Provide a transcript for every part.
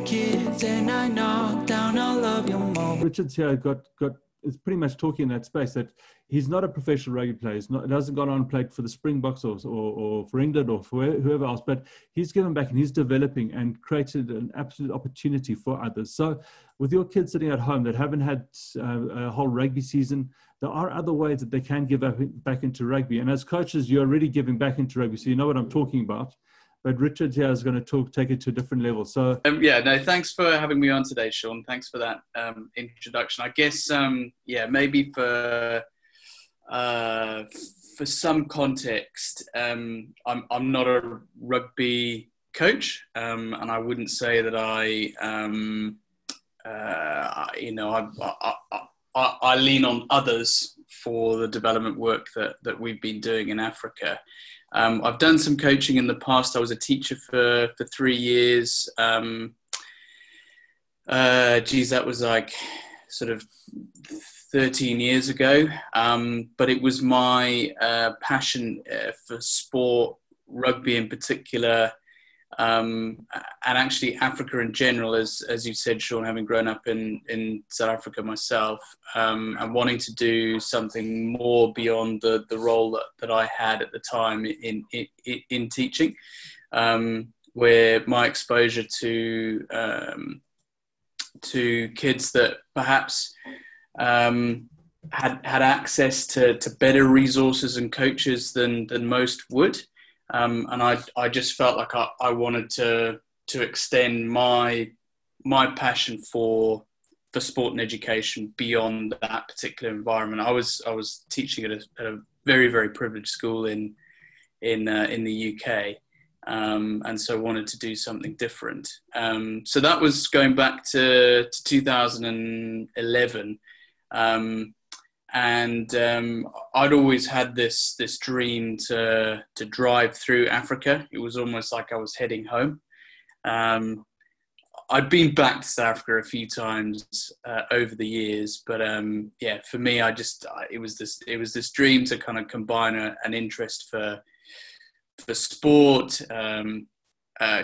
kids and I knock down all of your moments. Richard's here is pretty much talking in that space that he's not a professional rugby player. He hasn't gone on and played for the Springboks or for England or for whoever else, but he's given back and he's developing and created an absolute opportunity for others. So with your kids sitting at home that haven't had a whole rugby season, there are other ways that they can give back into rugby. And as coaches, you're already giving back into rugby, so you know what I'm talking about. But Richard here is going to take it to a different level. So thanks for having me on today, Sean. Thanks for that introduction. I guess maybe for some context, I'm not a rugby coach, and I wouldn't say that I lean on others for the development work that we've been doing in Africa. I've done some coaching in the past. I was a teacher for 3 years. That was like sort of 13 years ago. But it was my passion for sport, rugby in particular, and actually Africa in general, as you said, Sean, having grown up in South Africa myself, and wanting to do something more beyond the role that I had at the time in teaching, where my exposure to kids that perhaps had access to better resources and coaches than most would. And I just felt like I wanted to extend my passion for sport and education beyond that particular environment. I was teaching at a very, very privileged school in the UK, and so wanted to do something different. So that was going back to 2011. And I'd always had this dream to drive through Africa. It was almost like I was heading home. I'd been back to South Africa a few times over the years, but for me, it was this dream to kind of combine an interest for sport,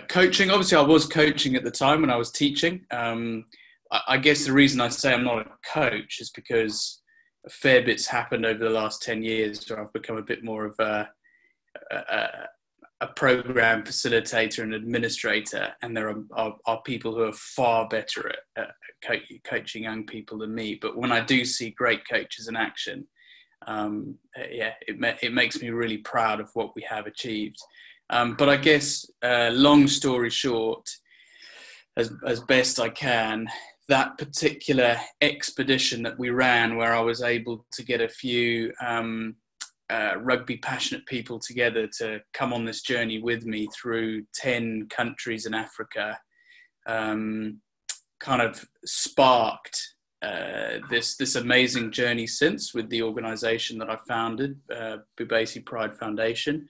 coaching. Obviously, I was coaching at the time when I was teaching. I guess the reason I say I'm not a coach is because a fair bit's happened over the last 10 years where I've become a bit more of a program facilitator and administrator, and there are people who are far better at coaching young people than me. But when I do see great coaches in action, it makes me really proud of what we have achieved. But I guess, long story short, as best I can, that particular expedition that we ran, where I was able to get a few rugby passionate people together to come on this journey with me through 10 countries in Africa, kind of sparked this amazing journey since, with the organization that I founded, Bhubesi Pride Foundation,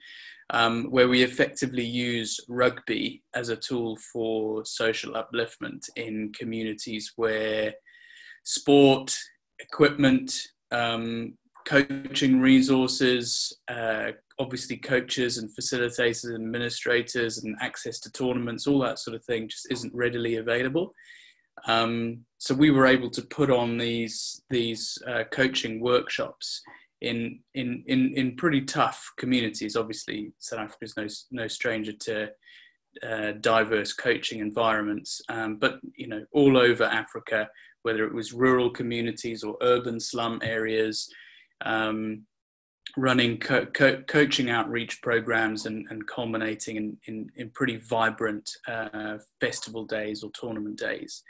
where we effectively use rugby as a tool for social upliftment in communities where sport, equipment, coaching resources, obviously coaches and facilitators and administrators and access to tournaments, all that sort of thing just isn't readily available. So we were able to put on these coaching workshops in pretty tough communities. Obviously, South Africa is no stranger to diverse coaching environments, but all over Africa, whether it was rural communities or urban slum areas, running coaching outreach programs and culminating in pretty vibrant festival days or tournament days.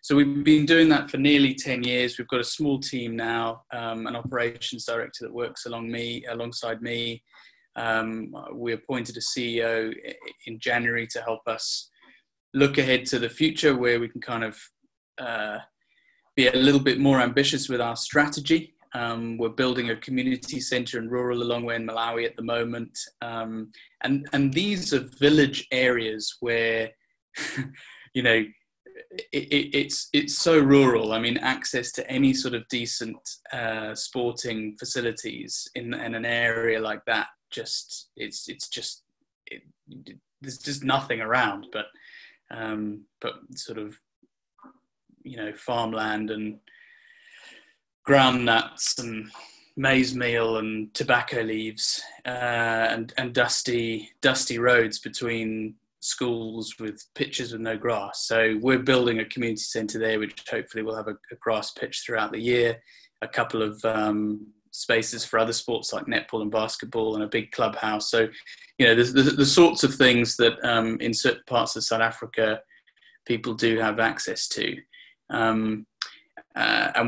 So we've been doing that for nearly 10 years. We've got a small team now, an operations director that works alongside me. We appointed a CEO in January to help us look ahead to the future, where we can kind of be a little bit more ambitious with our strategy. We're building a community center in rural Lilongwe in Malawi at the moment. And these are village areas where, it's so rural. I mean, access to any sort of decent sporting facilities in an area like that, there's just nothing around. But but sort of, you know, farmland and ground nuts and maize meal and tobacco leaves, and dusty roads between schools with pitches with no grass. So we're building a community centre there, which hopefully will have a grass pitch throughout the year, a couple of spaces for other sports like netball and basketball, and a big clubhouse. So, you know, the sorts of things that in certain parts of South Africa people do have access to. And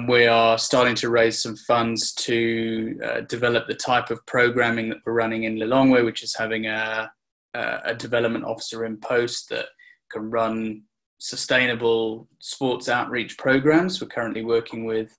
we are starting to raise some funds to develop the type of programming that we're running in Lilongwe, which is having a development officer in post that can run sustainable sports outreach programs. We're currently working with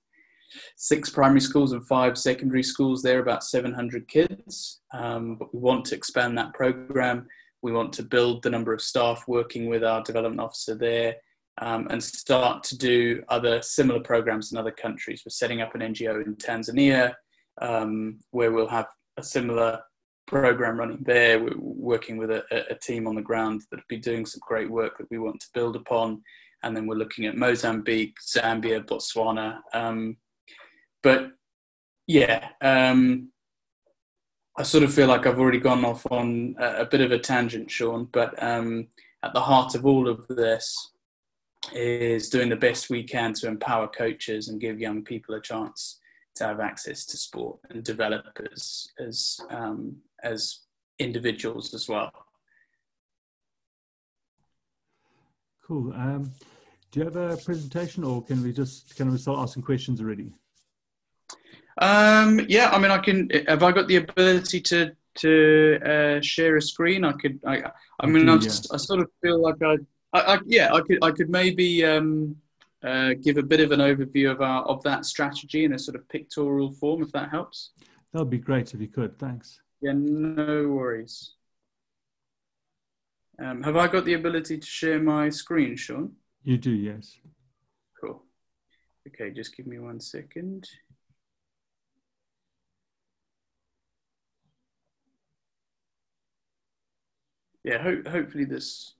6 primary schools and 5 secondary schools there, about 700 kids. But we want to expand that program. We want to build the number of staff working with our development officer there, and start to do other similar programs in other countries. We're setting up an NGO in Tanzania, where we'll have a similar program running there. We're working with a team on the ground that will be doing some great work that we want to build upon. And then we're looking at Mozambique, Zambia, Botswana. But yeah, I sort of feel like I've already gone off on a bit of a tangent, Sean, but at the heart of all of this is doing the best we can to empower coaches and give young people a chance to have access to sport and develop as individuals as well. Cool. Do you have a presentation, or can we start asking questions already? Yeah, I mean, I can. Have I got the ability to share a screen? I sort of feel like I could maybe give a bit of an overview of that strategy in a sort of pictorial form, if that helps. That would be great if you could. Thanks. Yeah, no worries. Have I got the ability to share my screen, Sean? You do, yes. Cool. Okay, just give me 1 second. Yeah, hopefully this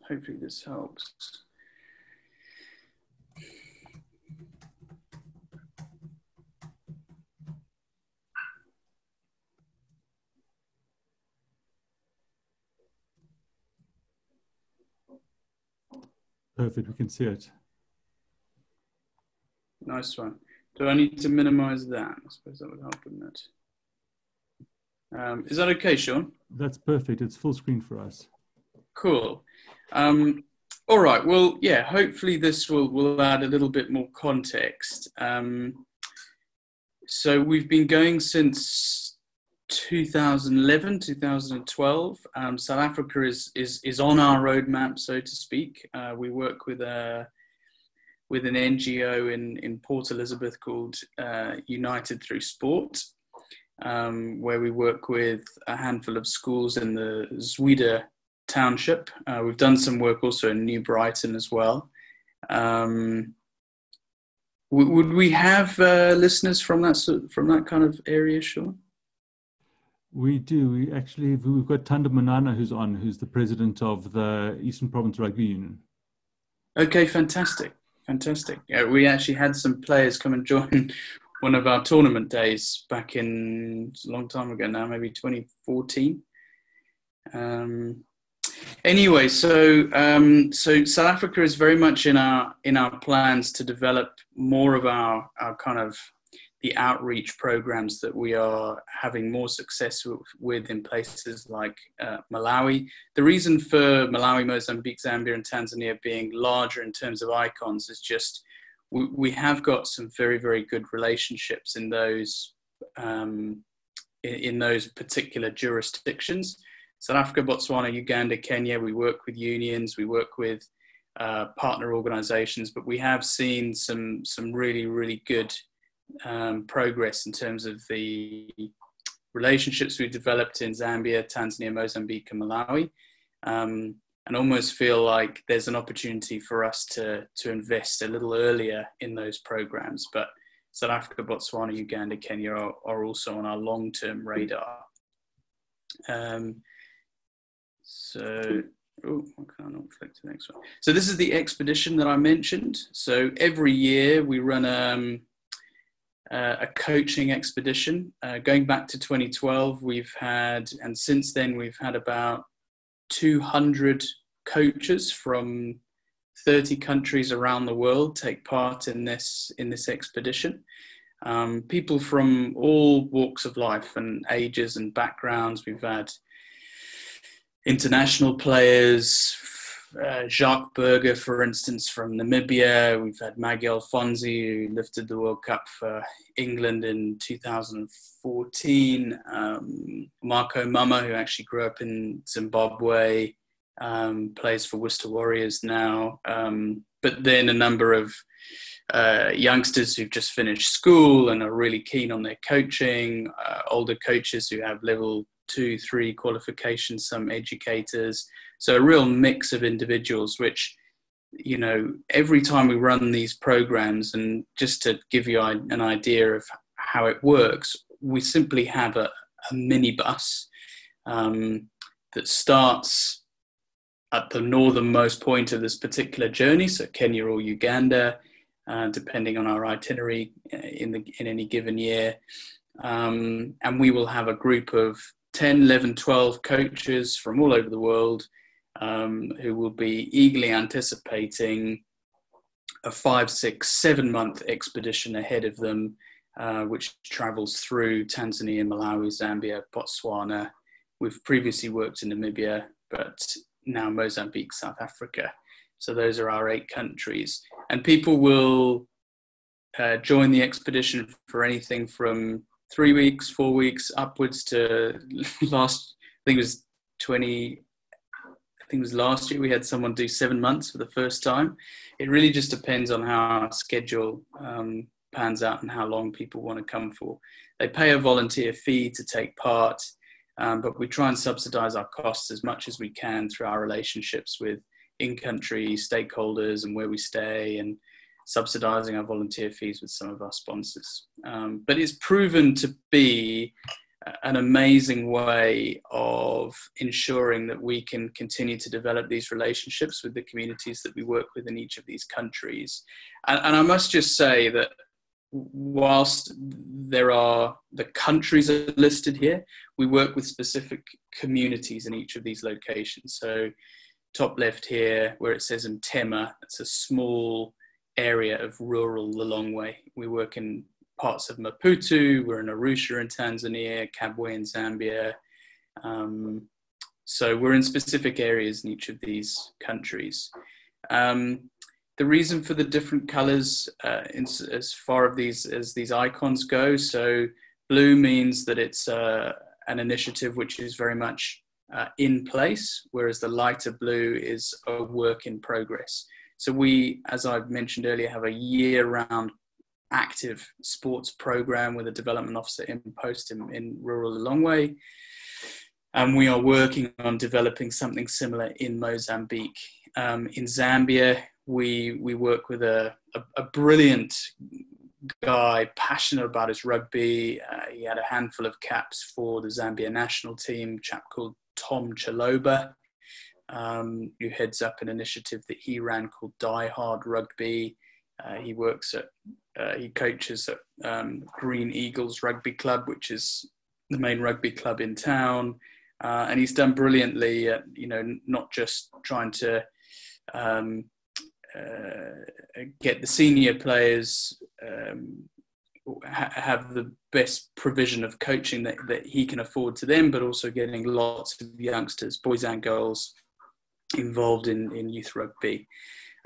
helps. Perfect, we can see it. Nice one. Do I need to minimize that? I suppose that would help, wouldn't it? Is that okay, Sean? That's perfect. It's full screen for us. Cool. All right. Well, yeah, hopefully this will add a little bit more context. So we've been going since 2011, 2012. South Africa is on our roadmap, so to speak. We work with an NGO in Port Elizabeth called United Through Sport, where we work with a handful of schools in the Zwide township. We've done some work also in New Brighton as well. Would we have listeners from that kind of area, Sean? We do. We've got Thanda Manana who's the president of the Eastern Province Rugby Union. Okay, fantastic. Yeah, we actually had some players come and join one of our tournament days back in a long time ago now, maybe 2014. Anyway, so South Africa is very much in our plans to develop more of our kind of the outreach programs that we are having more success with in places like Malawi. The reason for Malawi, Mozambique, Zambia, and Tanzania being larger in terms of icons is just we have got some very, very good relationships in those particular jurisdictions. South Africa, Botswana, Uganda, Kenya, we work with unions, we work with partner organizations, but we have seen some really, really good progress in terms of the relationships we've developed in Zambia, Tanzania, Mozambique, and Malawi, and almost feel like there's an opportunity for us to invest a little earlier in those programs. But South Africa, Botswana, Uganda, Kenya are also on our long-term radar. So Oh, why can I not flick to the next one? So this is the expedition that I mentioned. So every year we run a coaching expedition. Going back to 2012, we've had, and since then we've had about 200 coaches from 30 countries around the world take part in this expedition. People from all walks of life and ages and backgrounds. We've had international players, Jacques Berger, for instance, from Namibia. We've had Maggie Alfonsi, who lifted the World Cup for England in 2014. Marco Mama, who actually grew up in Zimbabwe, plays for Worcester Warriors now. But then a number of youngsters who've just finished school and are really keen on their coaching, older coaches who have level 2, 3 qualifications, some educators. So a real mix of individuals, which, you know, every time we run these programs, and just to give you an idea of how it works, we simply have a minibus that starts at the northernmost point of this particular journey, so Kenya or Uganda, depending on our itinerary in any given year. And we will have a group of 10, 11, 12 coaches from all over the world who will be eagerly anticipating a 5, 6, 7-month expedition ahead of them, which travels through Tanzania, Malawi, Zambia, Botswana. We've previously worked in Namibia, but now Mozambique, South Africa. So those are our 8 countries. And people will join the expedition for anything from 3 weeks, 4 weeks, upwards to last year we had someone do 7 months for the first time. It really just depends on how our schedule pans out and how long people want to come for. They pay a volunteer fee to take part, but we try and subsidize our costs as much as we can through our relationships with in-country stakeholders and where we stay, and subsidizing our volunteer fees with some of our sponsors. But it's proven to be an amazing way of ensuring that we can continue to develop these relationships with the communities that we work with in each of these countries. And I must just say that whilst the countries are listed here, we work with specific communities in each of these locations. So top left here, where it says Mtema, it's a small area of rural Lilongwe. We work in parts of Maputo, we're in Arusha in Tanzania, Kabwe in Zambia. So we're in specific areas in each of these countries. The reason for the different colors as far as these icons go, so blue means that it's an initiative which is very much in place, whereas the lighter blue is a work in progress. So we, as I mentioned earlier, have a year-round active sports program with a development officer in post in rural Lilongwe. And we are working on developing something similar in Mozambique. In Zambia, we work with a brilliant guy, passionate about his rugby. He had a handful of caps for the Zambia national team, a chap called Tom Chaloba, who heads up an initiative that he ran called Die Hard Rugby. He coaches at Green Eagles Rugby Club, which is the main rugby club in town. And he's done brilliantly at, not just trying to get the senior players have the best provision of coaching that he can afford to them, but also getting lots of youngsters, boys and girls, involved in youth rugby.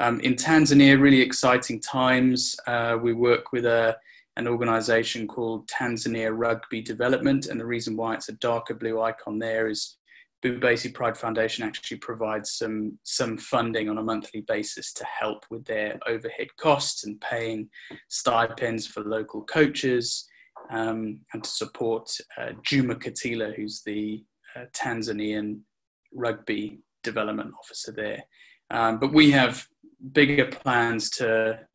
In Tanzania, really exciting times. We work with an organization called Tanzania Rugby Development, and the reason why it's a darker blue icon there is Bhubesi Pride Foundation actually provides some funding on a monthly basis to help with their overhead costs and paying stipends for local coaches, and to support Juma Katila, who's the Tanzanian Rugby Development Officer there. But we have bigger plans to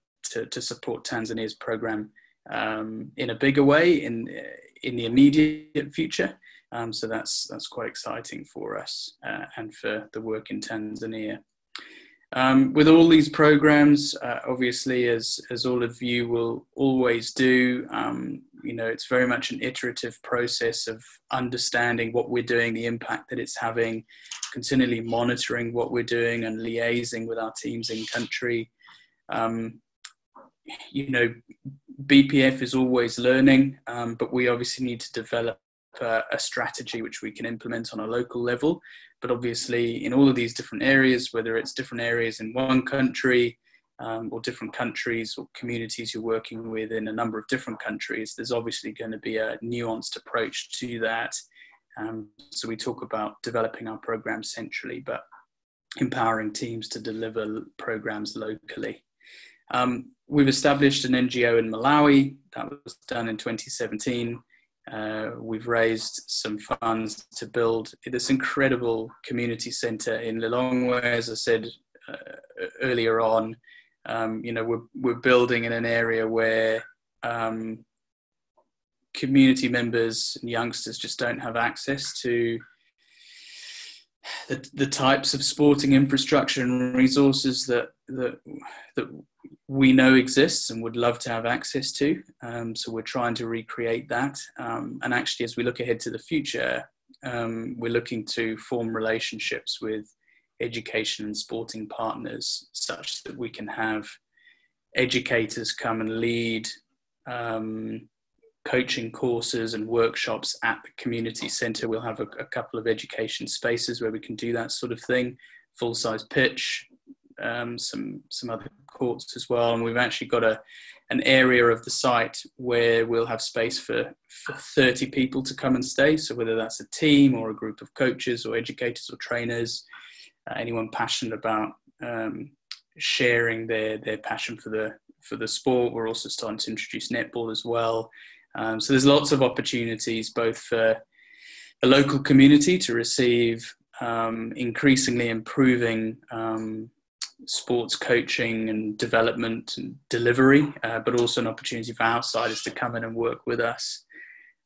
support Tanzania's program in a bigger way in the immediate future. So that's quite exciting for us and for the work in Tanzania. With all these programs, obviously, as all of you will always do, it's very much an iterative process of understanding what we're doing, the impact that it's having, continually monitoring what we're doing and liaising with our teams in country. BPF is always learning, but we obviously need to develop a strategy which we can implement on a local level. But obviously in all of these different areas, whether it's different areas in one country or different countries or communities you're working with in a number of different countries, there's obviously going to be a nuanced approach to that. So we talk about developing our programs centrally, but empowering teams to deliver programs locally. We've established an NGO in Malawi. That was done in 2017. We've raised some funds to build this incredible community centre in Lilongwe. As I said earlier on, we're building in an area where community members and youngsters just don't have access to the types of sporting infrastructure and resources that we know exists and would love to have access to. So we're trying to recreate that. And actually, as we look ahead to the future, we're looking to form relationships with education and sporting partners such that we can have educators come and lead coaching courses and workshops at the community centre. We'll have a couple of education spaces where we can do that sort of thing, full-size pitch, some other courts as well. And we've actually got an area of the site where we'll have space for 30 people to come and stay. So whether that's a team or a group of coaches or educators or trainers, anyone passionate about sharing their passion for the sport. We're also starting to introduce netball as well. So there's lots of opportunities both for the local community to receive increasingly improving sports coaching and development and delivery, but also an opportunity for outsiders to come in and work with us.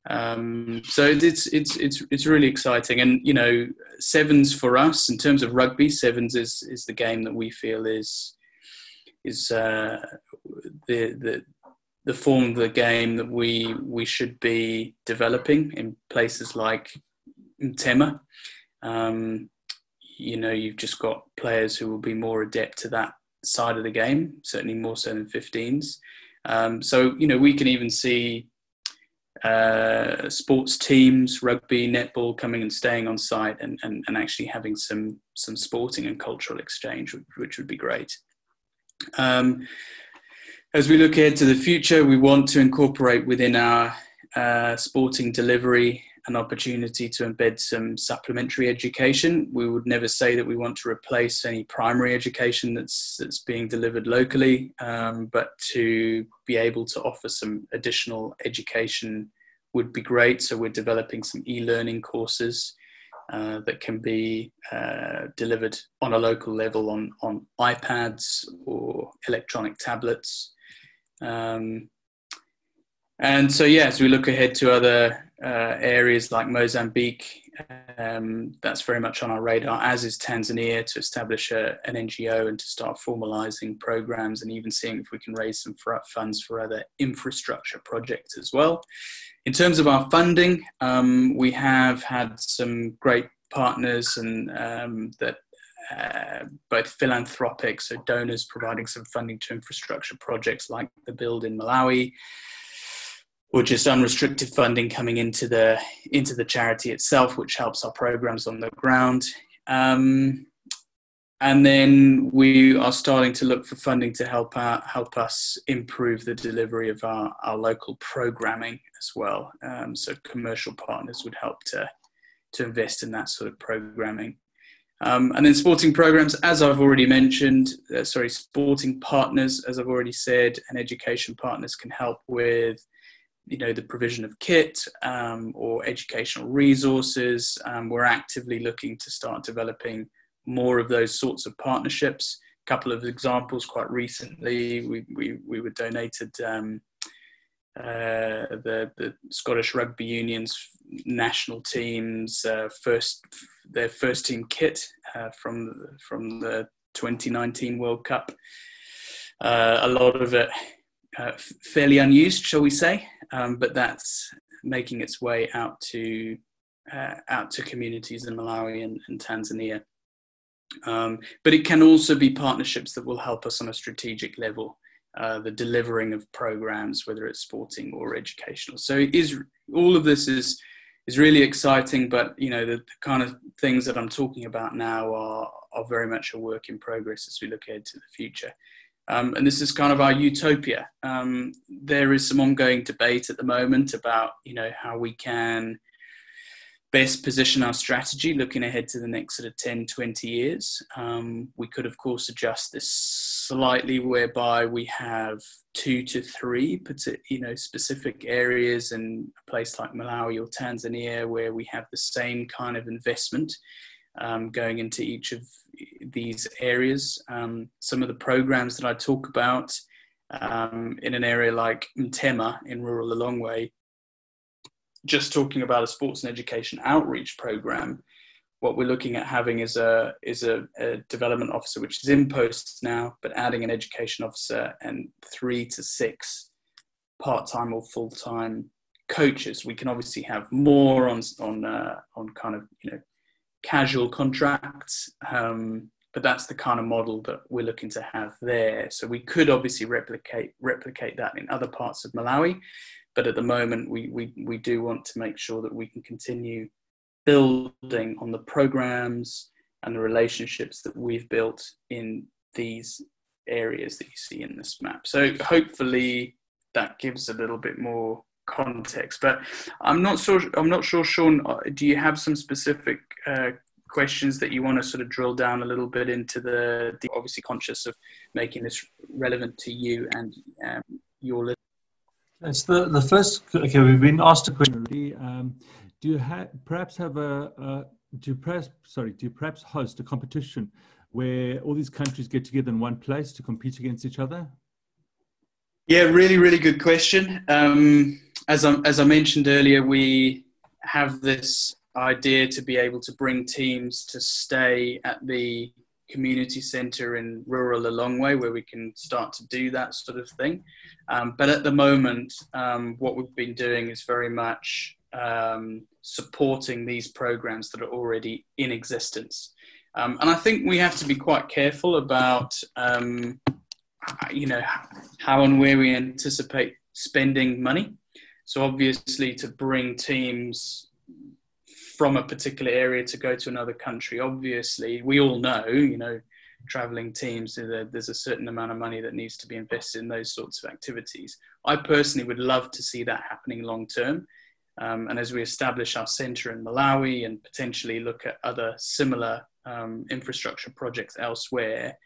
So it's really exciting. And sevens for us in terms of rugby, sevens is the game that we feel is the form of the game that we should be developing in places like Mtema. You've just got players who will be more adept to that side of the game, certainly more so than 15s. So we can even see sports teams, rugby, netball coming and staying on site and actually having some sporting and cultural exchange, which would be great. As we look ahead to the future, we want to incorporate within our sporting delivery an opportunity to embed some supplementary education. We would never say that we want to replace any primary education that's being delivered locally, but to be able to offer some additional education would be great. So we're developing some e-learning courses that can be delivered on a local level on iPads or electronic tablets. And so, as we look ahead to other areas like Mozambique, that's very much on our radar, as is Tanzania, to establish an NGO and to start formalizing programs and even seeing if we can raise some funds for other infrastructure projects as well. In terms of our funding, we have had some great partners and that both philanthropic, so donors providing some funding to infrastructure projects like the build in Malawi, or just unrestricted funding coming into the charity itself, which helps our programs on the ground. And then we are starting to look for funding to help us improve the delivery of our local programming as well. So commercial partners would help to invest in that sort of programming. And then sporting programs, as I've already mentioned, sporting partners, as I've already said, and education partners can help with the provision of kit or educational resources. We're actively looking to start developing more of those sorts of partnerships. A couple of examples quite recently, we were donated the Scottish Rugby Union's national teams, their first team kit from the 2019 World Cup. A lot of it fairly unused, shall we say, but that's making its way out to communities in Malawi and Tanzania. But it can also be partnerships that will help us on a strategic level, the delivering of programs, whether it's sporting or educational. So it is, all of this is really exciting, but the kind of things that I'm talking about now are very much a work in progress as we look ahead to the future. And this is kind of our utopia. There is some ongoing debate at the moment about, how we can best position our strategy looking ahead to the next sort of 10, 20 years. We could, of course, adjust this slightly whereby we have 2 to 3, specific areas in a place like Malawi or Tanzania where we have the same kind of investment going into each of these areas. Some of the programs that I talk about in an area like Mtema in rural Lilongwe, just talking about a sports and education outreach program, what we're looking at having is a development officer, which is in post now, but adding an education officer and 3 to 6 part-time or full-time coaches. We can obviously have more on kind of casual contracts, but that's the kind of model that we're looking to have there. So we could obviously replicate that in other parts of Malawi. But at the moment, we do want to make sure that we can continue building on the programs and the relationships that we've built in these areas that you see in this map. So hopefully that gives a little bit more context. But I'm not sure, Sean, do you have some specific questions that you want to sort of drill down a little bit into the obviously conscious of making this relevant to you and your listeners? It's the first. Okay, we've been asked a question already. Do you perhaps host a competition where all these countries get together in one place to compete against each other? Yeah, really, really good question. As I mentioned earlier, we have this idea to be able to bring teams to stay at the community centre in rural Lilongwe, where we can start to do that sort of thing. But at the moment, what we've been doing is very much supporting these programs that are already in existence. And I think we have to be quite careful about, how and where we anticipate spending money. So obviously to bring teams from a particular area to go to another country, obviously we all know, traveling teams, there's a certain amount of money that needs to be invested in those sorts of activities. I personally would love to see that happening long term. And as we establish our centre in Malawi and potentially look at other similar infrastructure projects elsewhere,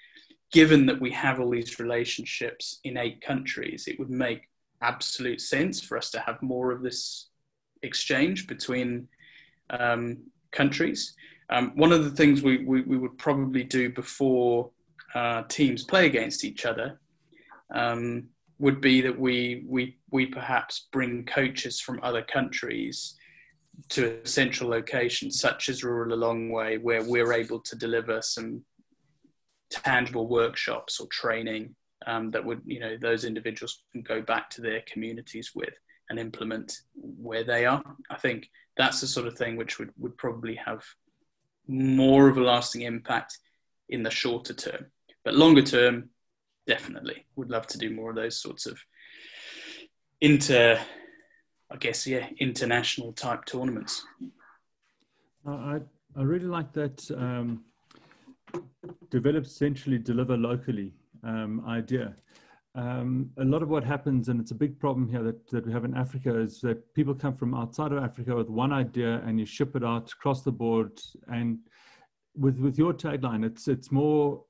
given that we have all these relationships in 8 countries, it would make absolute sense for us to have more of this exchange between countries. One of the things we would probably do before teams play against each other would be that we perhaps bring coaches from other countries to a central location, such as rural Lilongwe, where we're able to deliver some tangible workshops or training that would, those individuals can go back to their communities with and implement where they are. I think that's the sort of thing which would probably have more of a lasting impact in the shorter term. But longer term, definitely would love to do more of those sorts of international type tournaments. I really like that develop centrally, deliver locally idea. A lot of what happens, and it's a big problem here that we have in Africa, is that people come from outside of Africa with one idea and you ship it out across the board. And with your tagline, it's more,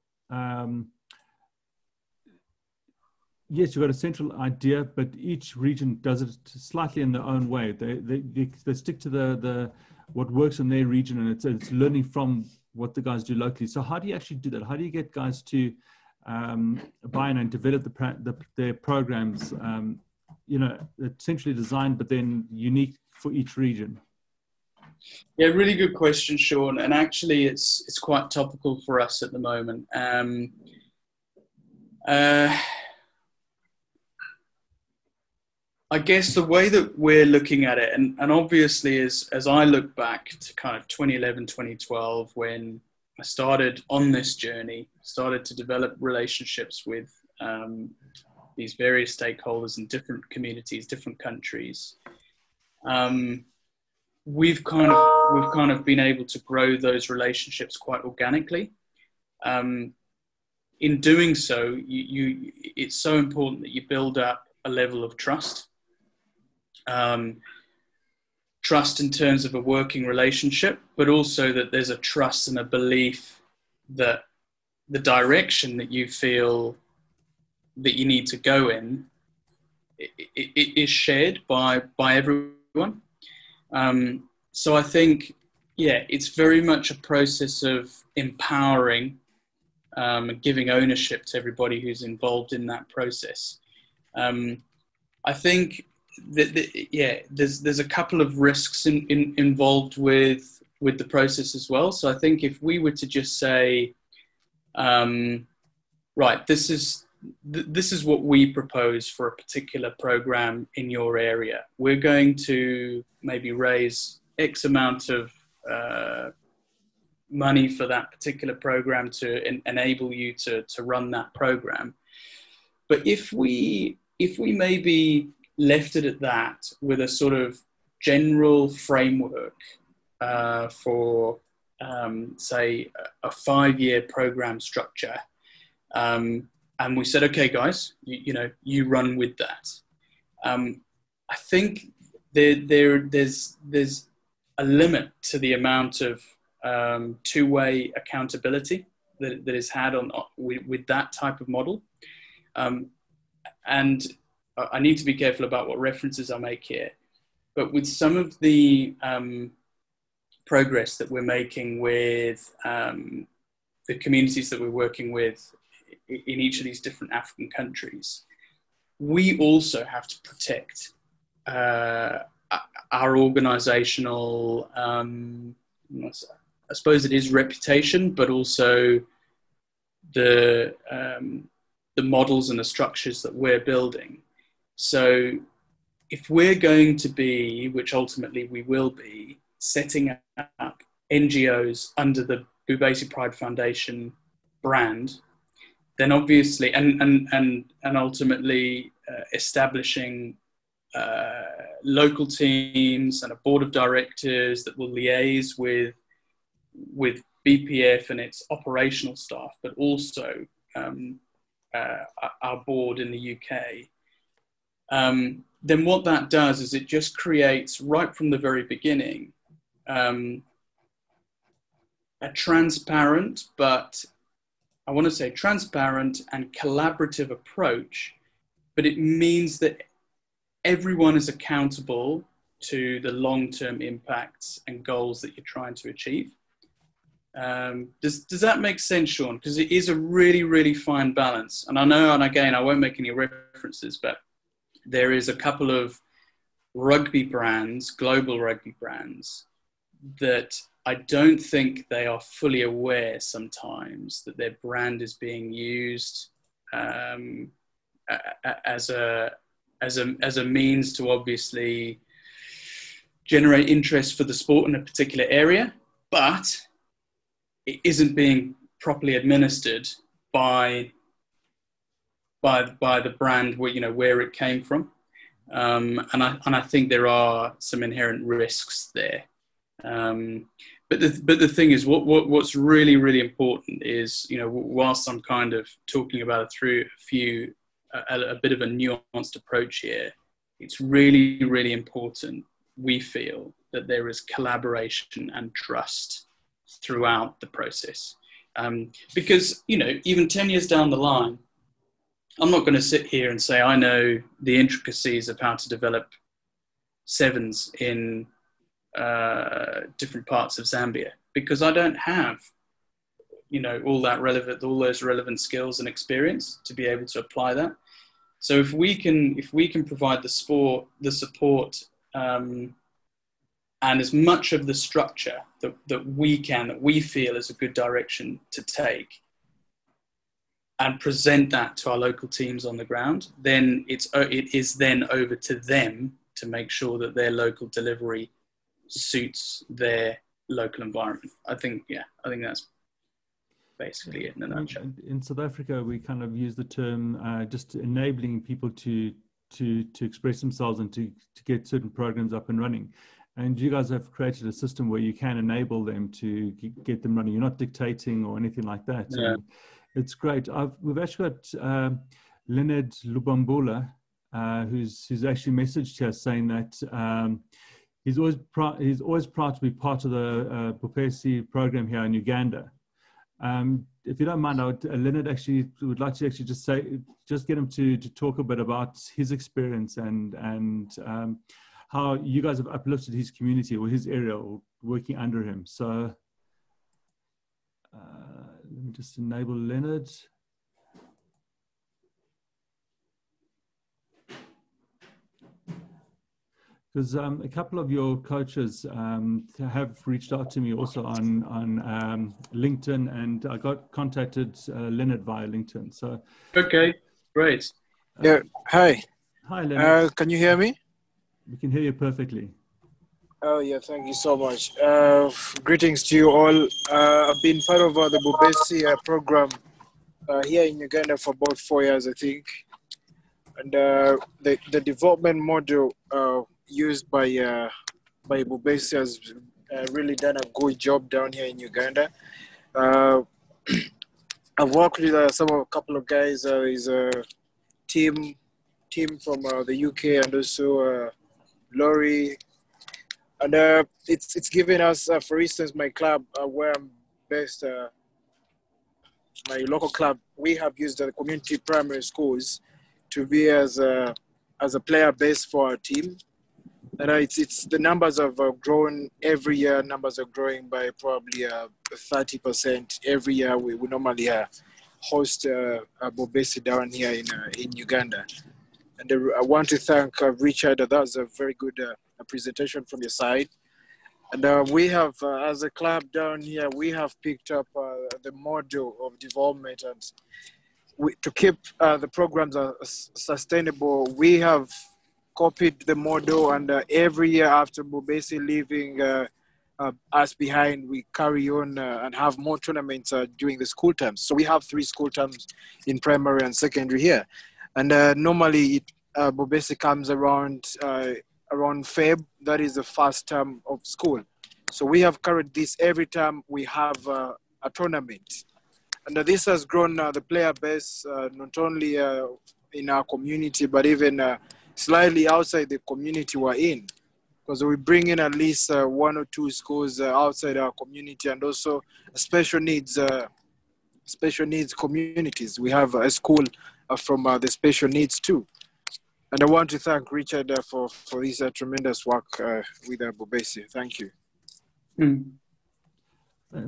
yes, you've got a central idea, but each region does it slightly in their own way. They stick to the what works in their region, and it's learning from what the guys do locally. So how do you actually do that? How do you get guys to buy in and develop their programs centrally designed, but then unique for each region? Yeah, really good question, Sean. And actually, it's quite topical for us at the moment. I guess the way that we're looking at it, and obviously as I look back to kind of 2011, 2012, when I started on this journey, started to develop relationships with these various stakeholders in different communities, different countries. We've kind of been able to grow those relationships quite organically. In doing so, it's so important that you build up a level of trust. Trust in terms of a working relationship, but also that there's a trust and a belief that the direction that you feel that you need to go in it is shared by everyone. So I think, yeah, it's very much a process of empowering and giving ownership to everybody who's involved in that process. I think there's a couple of risks involved with the process as well. So I think if we were to just say, right, this is what we propose for a particular program in your area. We're going to maybe raise X amount of money for that particular program to enable you to run that program. But if we maybe left it at that with a sort of general framework for, say, a 5-year program structure, and we said, okay, guys, you run with that. I think there's a limit to the amount of two-way accountability that is had with that type of model. And I need to be careful about what references I make here. But with some of the progress that we're making with the communities that we're working with in each of these different African countries, we also have to protect our organizational, I suppose it is reputation, but also the models and the structures that we're building. So if we're going to be, which ultimately we will be, setting up NGOs under the Bhubesi Pride Foundation brand, then obviously, and ultimately establishing local teams and a board of directors that will liaise with BPF and its operational staff, but also our board in the UK, then what that does is it just creates, right from the very beginning, a transparent, but I want to say transparent and collaborative approach, but it means that everyone is accountable to the long-term impacts and goals that you're trying to achieve. Does that make sense, Sean? Because it is a really, really fine balance. And I know, and again, I won't make any references, but there is a couple of rugby brands, global rugby brands, that I don't think they are fully aware sometimes that their brand is being used as a means to obviously generate interest for the sport in a particular area, but it isn't being properly administered by the brand where it came from, and I think there are some inherent risks there. But the thing is, what's really, really important is, whilst I'm kind of talking about it through a bit of a nuanced approach here, it's really, really important, we feel, that there is collaboration and trust throughout the process. Because, even 10 years down the line, I'm not going to sit here and say I know the intricacies of how to develop sevens in different parts of Zambia, because I don't have, all those relevant skills and experience to be able to apply that. So if we can provide the support, and as much of the structure that we feel is a good direction to take, and present that to our local teams on the ground, then it is then over to them to make sure that their local delivery suits their local environment. I think that's basically it in a nutshell. In South Africa, we kind of use the term just enabling people to express themselves and to get certain programs up and running. And you guys have created a system where you can enable them to get them running. You're not dictating or anything like that. Yeah. And it's great. We've actually got Leonard Lubambula, who's actually messaged us saying that he's always proud to be part of the Bhubesi program here in Uganda. If you don't mind, Leonard actually would like to actually just get him to talk a bit about his experience and how you guys have uplifted his community or his area or working under him. So let me just enable Leonard. Because a couple of your coaches have reached out to me also on LinkedIn, and I got contacted Leonard via LinkedIn. So okay, great. Yeah, hi. Hi, Leonard. Can you hear me? We can hear you perfectly. Oh yeah, thank you so much. Greetings to you all. I've been part of the Bhubesi program here in Uganda for about 4 years, I think, and the development model used by Bhubesi has really done a good job down here in Uganda. I've worked with a couple of guys. There's a team from the UK and also Laurie, and it's given us, for instance, my club where I'm based, my local club. We have used the community primary schools to be as a player base for our team. And it's the numbers have grown every year. Numbers are growing by probably 30% every year. We normally host Bhubesi down here in Uganda. And I want to thank Richard. That was a very good presentation from your side. And we have, as a club down here, we have picked up the model of development, and to keep the programs sustainable, we have copied the model, and every year after Bhubesi leaving us behind, we carry on and have more tournaments during the school terms. So we have 3 school terms in primary and secondary here. And normally Bhubesi comes around Feb. That is the first term of school. So we have carried this every time we have a tournament. And this has grown the player base, not only in our community, but even slightly outside the community we're in, because we bring in at least 1 or 2 schools outside our community, and also special needs communities. We have a school from the special needs too. And I want to thank Richard for this tremendous work with Bhubesi. Thank you.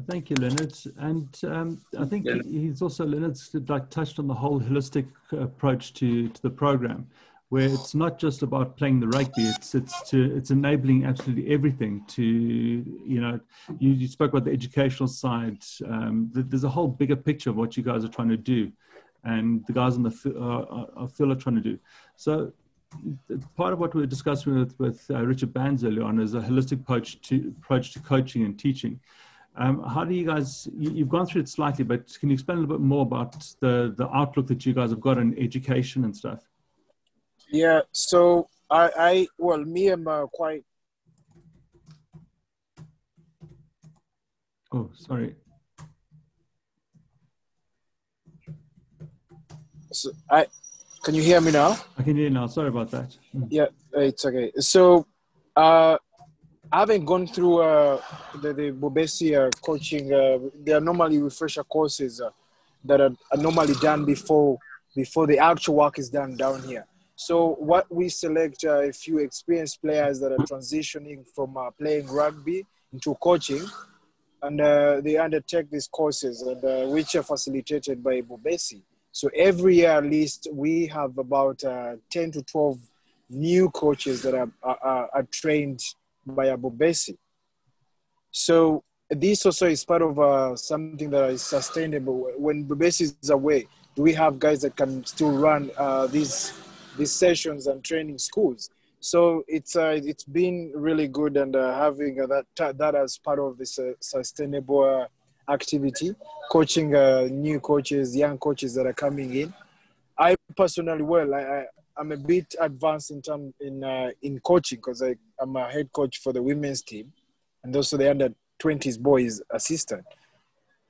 Thank you, Leonard. And I think he's also, Leonard's touched on the whole holistic approach to the program, where it's not just about playing the rugby, it's enabling absolutely everything to, you spoke about the educational side. There's a whole bigger picture of what you guys are trying to do, and the guys on the field are trying to do. So part of what we were discussing with Richard Bands earlier on is a holistic approach to coaching and teaching. How do you guys, you've gone through it slightly, but can you explain a little bit more about the outlook that you guys have got on education and stuff? Yeah, so me am quite. Oh, sorry. So can you hear me now? I can hear you now. Sorry about that. Yeah, it's okay. So having gone through the Bhubesi coaching, there are normally refresher courses that are normally done before the actual work is done down here. So what we select a few experienced players that are transitioning from playing rugby into coaching, and they undertake these courses, and which are facilitated by Bhubesi. So every year at least we have about 10 to 12 new coaches that are trained by a Bhubesi. So this also is part of something that is sustainable. When Bhubesi is away, do we have guys that can still run these sessions and training schools? So it's been really good, and having that as part of this sustainable activity, coaching new coaches, young coaches that are coming in. I personally, I'm a bit advanced in coaching because I'm a head coach for the women's team, and also the under 20s boys assistant.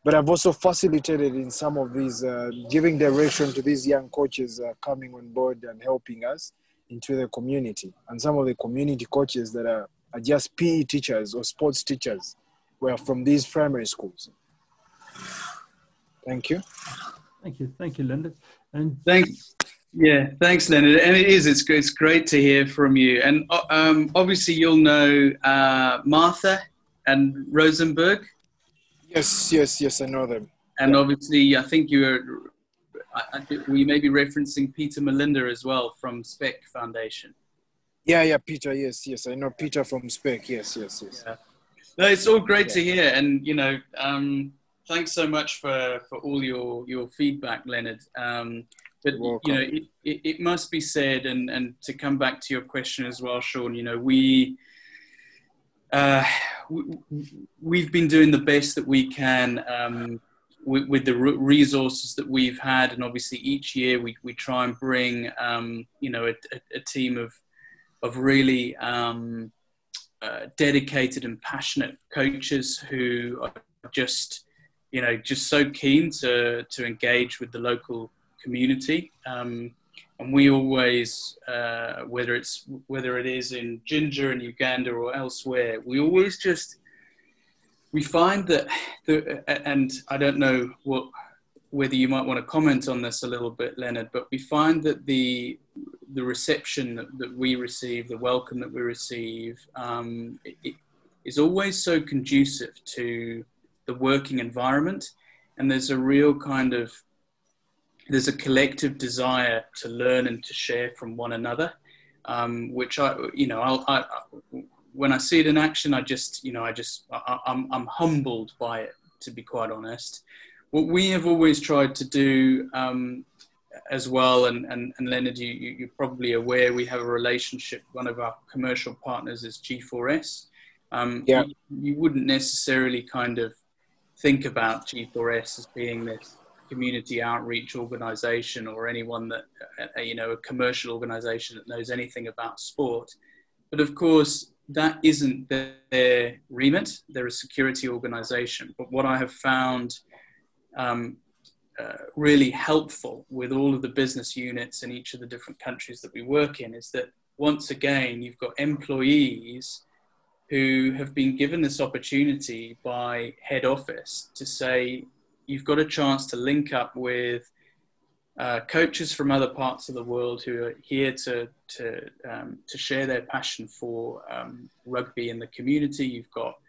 But I've also facilitated in some of these, giving direction to these young coaches coming on board and helping us into the community. And some of the community coaches that are just PE teachers or sports teachers were from these primary schools. Thank you. Thank you, Leonard. And thanks. Yeah, thanks, Leonard. And it's great to hear from you. And obviously, you'll know Martha and Rosenberg. Yes, I know them. And obviously, I think we may be referencing Peter Melinda as well from Spec Foundation. Yeah, Peter. Yes, I know Peter from Spec. Yes. Yeah. No, it's all great to hear, and thanks so much for all your feedback, Leonard. But it must be said, and to come back to your question as well, Sean. We've been doing the best that we can with the resources that we've had, and obviously each year we try and bring a team of really dedicated and passionate coaches who are just so keen to engage with the local community. And we always, whether it is in Ginger in Uganda or elsewhere, we find that, and I don't know whether you might want to comment on this a little bit, Leonard, but we find that the reception that we receive, the welcome that we receive, it is always so conducive to the working environment, and there's a real there's a collective desire to learn and to share from one another, which when I see it in action, I'm humbled by it, to be quite honest. What we have always tried to do as well, and Leonard, you're probably aware, we have a relationship. One of our commercial partners is G4S. You wouldn't necessarily think about G4S as being this community outreach organization or anyone that, a commercial organization that knows anything about sport. But of course, that isn't their remit. They're a security organization. But what I have found really helpful with all of the business units in each of the different countries that we work in is that, once again, you've got employees who have been given this opportunity by head office to say, you've got a chance to link up with coaches from other parts of the world who are here to share their passion for rugby in the community. You've got,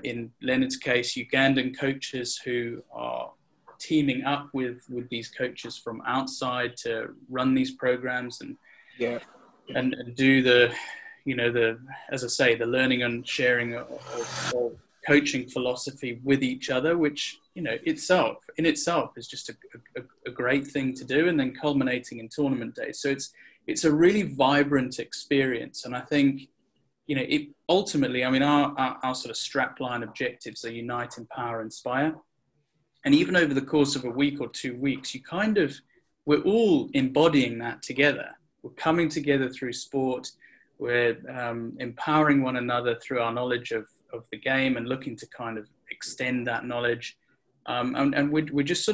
in Leonard's case, Ugandan coaches who are teaming up with these coaches from outside to run these programs and do the, as I say, the learning and sharing of coaching philosophy with each other, which in itself is just a great thing to do, and then culminating in tournament days. So it's a really vibrant experience, and I think it ultimately, our sort of strapline objectives are unite, empower, inspire, and even over the course of a week or 2 weeks, we're all embodying that together. We're coming together through sport. We're empowering one another through our knowledge of the game and looking to extend that knowledge. And we're just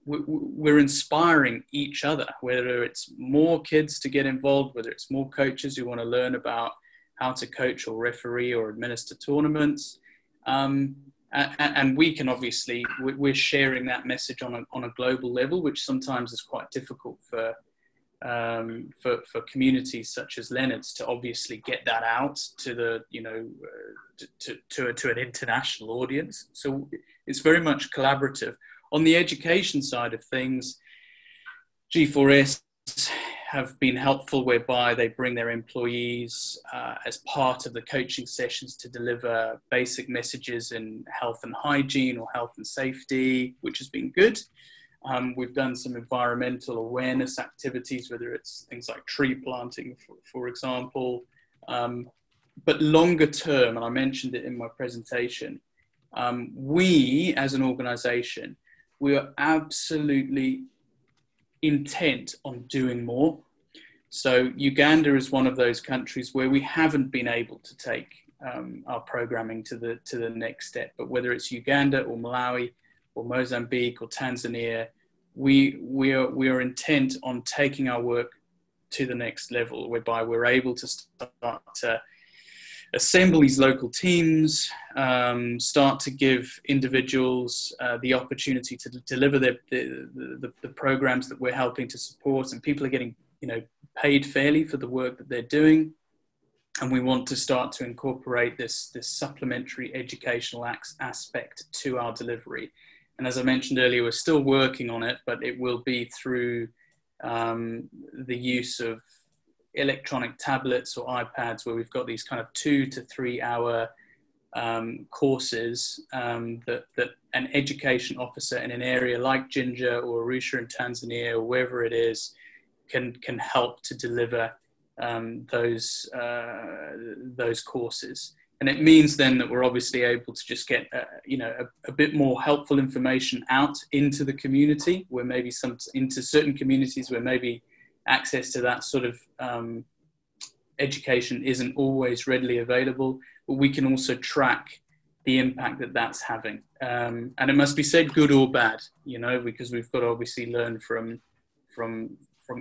we're inspiring each other, whether it's more kids to get involved, whether it's more coaches who want to learn about how to coach or referee or administer tournaments. And we can obviously, we're sharing that message on a global level, which sometimes is quite difficult for communities such as Leonard's to obviously get that out to the, to an international audience. So it's very much collaborative. On the education side of things, G4S have been helpful, whereby they bring their employees as part of the coaching sessions to deliver basic messages in health and hygiene or health and safety, which has been good. We've done some environmental awareness activities, whether it's things like tree planting, for example. But longer term, and I mentioned it in my presentation, we as an organization, we are absolutely intent on doing more. So Uganda is one of those countries where we haven't been able to take our programming to the next step. But whether it's Uganda or Malawi or Mozambique or Tanzania, we are intent on taking our work to the next level, whereby we're able to start to assemble these local teams, start to give individuals the opportunity to deliver the programs that we're helping to support, and people are getting, you know, paid fairly for the work that they're doing. And we want to start to incorporate this supplementary educational aspect to our delivery. And as I mentioned earlier, we're still working on it, but it will be through the use of electronic tablets or iPads, where we've got these kind of 2 to 3 hour courses that an education officer in an area like Jinja or Arusha in Tanzania or wherever it is can help to deliver those courses. And it means then that we're obviously able to just get a bit more helpful information out into the community, where maybe into certain communities where maybe access to that sort of education isn't always readily available, but we can also track the impact that that's having. And it must be said, good or bad, you know, because we've got to obviously learn from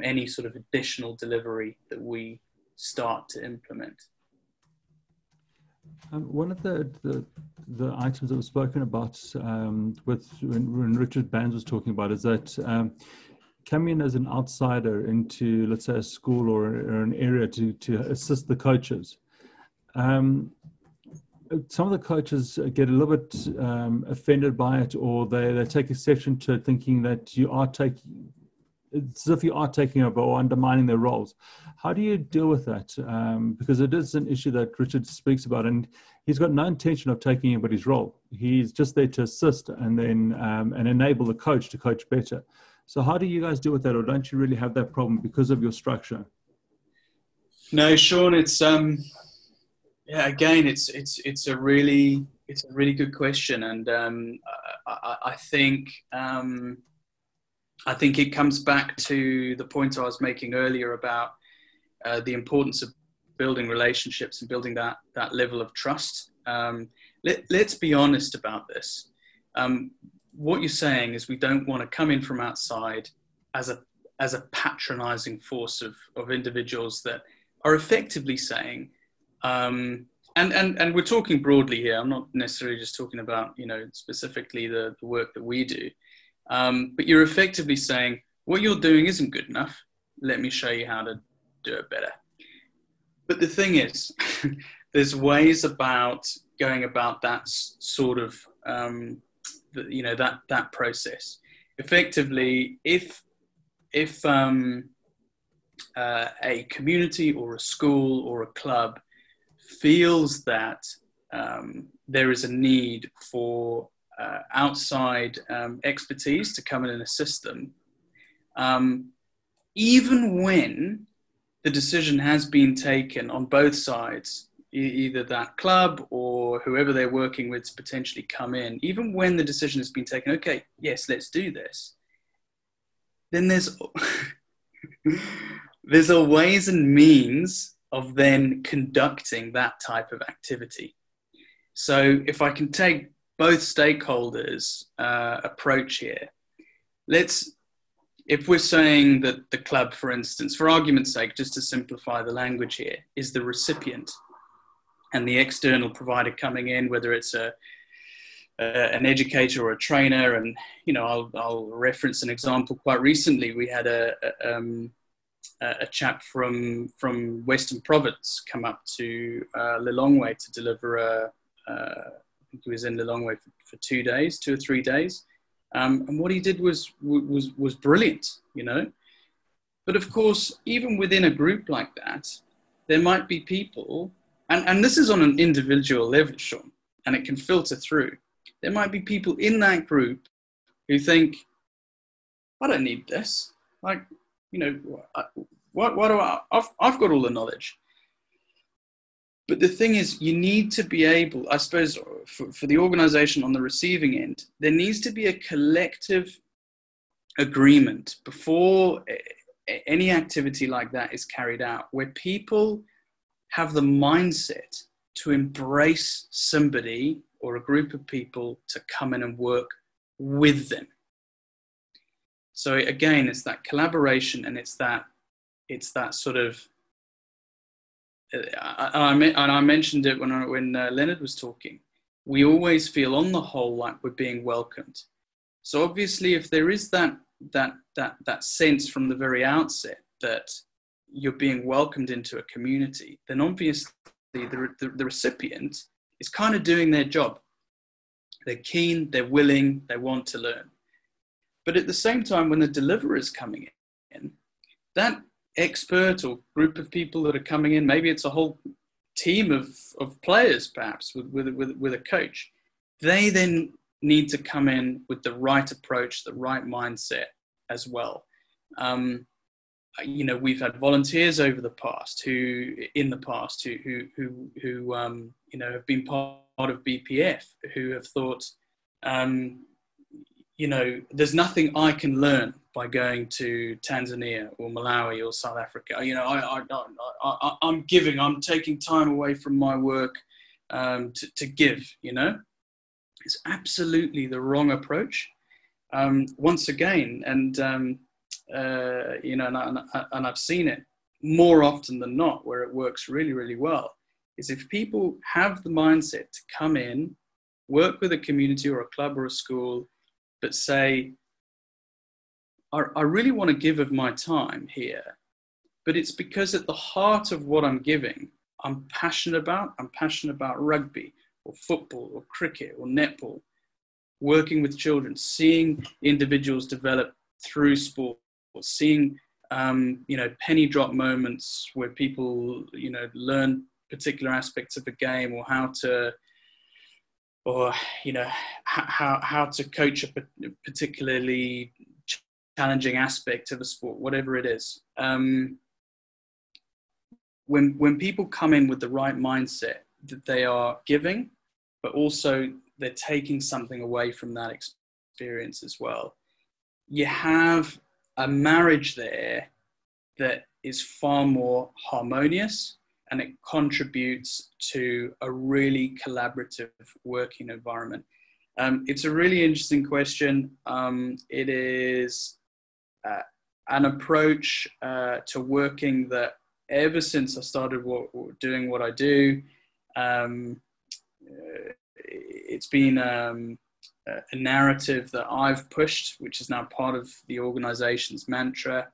any sort of additional delivery that we start to implement. One of the items that was spoken about when Richard Bands was talking about is that coming in as an outsider into, let's say, a school or an area to assist the coaches. Some of the coaches get a little bit offended by it, or they take exception to thinking that it's as if you are taking over or undermining their roles. How do you deal with that? Because it is an issue that Richard speaks about, and he's got no intention of taking anybody's role. He's just there to assist and then and enable the coach to coach better. So how do you guys deal with that, or don't you really have that problem because of your structure? No, Sean, it's again, it's a really good question, and I think it comes back to the point I was making earlier about the importance of building relationships and building that level of trust. Let's be honest about this. What you're saying is we don't want to come in from outside as a patronizing force of individuals that are effectively saying, and we're talking broadly here. I'm not necessarily just talking about, you know, specifically the work that we do. But you're effectively saying, what you're doing isn't good enough. Let me show you how to do it better. But the thing is, there's ways about going about that sort of, that process. Effectively, if a community or a school or a club feels that there is a need for outside expertise to come in and assist them, even when the decision has been taken on both sides, either that club or whoever they're working with to potentially come in, even when the decision has been taken, okay, yes, let's do this, then there's a ways and means of then conducting that type of activity. So if I can take both stakeholders' approach here, if we're saying that the club, for instance, for argument's sake, just to simplify the language here, is the recipient, and the external provider coming in, whether it's an educator or a trainer, and you know, I'll reference an example. Quite recently, we had a chap from Western Province come up to Lilongwe to deliver I think he was in Lilongwe for 2 days, 2 or 3 days. And what he did was brilliant, you know. But of course, even within a group like that, there might be people, and this is on an individual level, Sean, and it can filter through. There might be people in that group who think, I don't need this. Like, you know, what do I've got all the knowledge. But the thing is, you need to be able, I suppose, for the organization on the receiving end, there needs to be a collective agreement before any activity like that is carried out, where people have the mindset to embrace somebody or a group of people to come in and work with them. So again, it's that collaboration, and it's that sort of, and I mentioned it when Leonard was talking. We always feel, on the whole, like we're being welcomed. So obviously, if there is that sense from the very outset that you're being welcomed into a community, then obviously the recipient is kind of doing their job. They're keen, they're willing, they want to learn. But at the same time, when the deliverer is coming in, that expert or group of people that are coming in, maybe it's a whole team of players, perhaps with a coach, they then need to come in with the right approach, the right mindset as well. You know, we've had volunteers over the past who you know, have been part of BPF, who have thought, you know, there's nothing I can learn by going to Tanzania or Malawi or South Africa. You know, I'm taking time away from my work to give, you know. It's absolutely the wrong approach. Once again, and you know, and I've seen it more often than not where it works really, really well, is if people have the mindset to come in, work with a community or a club or a school, but say, I really want to give of my time here, but it's because at the heart of what I'm giving, I'm passionate about rugby or football or cricket or netball, working with children, seeing individuals develop through sport, or seeing, you know, penny drop moments where people, you know, learn particular aspects of a game, or how to, or, you know, how to coach a particularly challenging aspect of a sport, whatever it is. When people come in with the right mindset, that they are giving, but also they're taking something away from that experience as well, you have a marriage there that is far more harmonious, and it contributes to a really collaborative working environment. It's a really interesting question. It is an approach to working that ever since I started doing what I do, it's been a narrative that I've pushed, which is now part of the organization's mantra,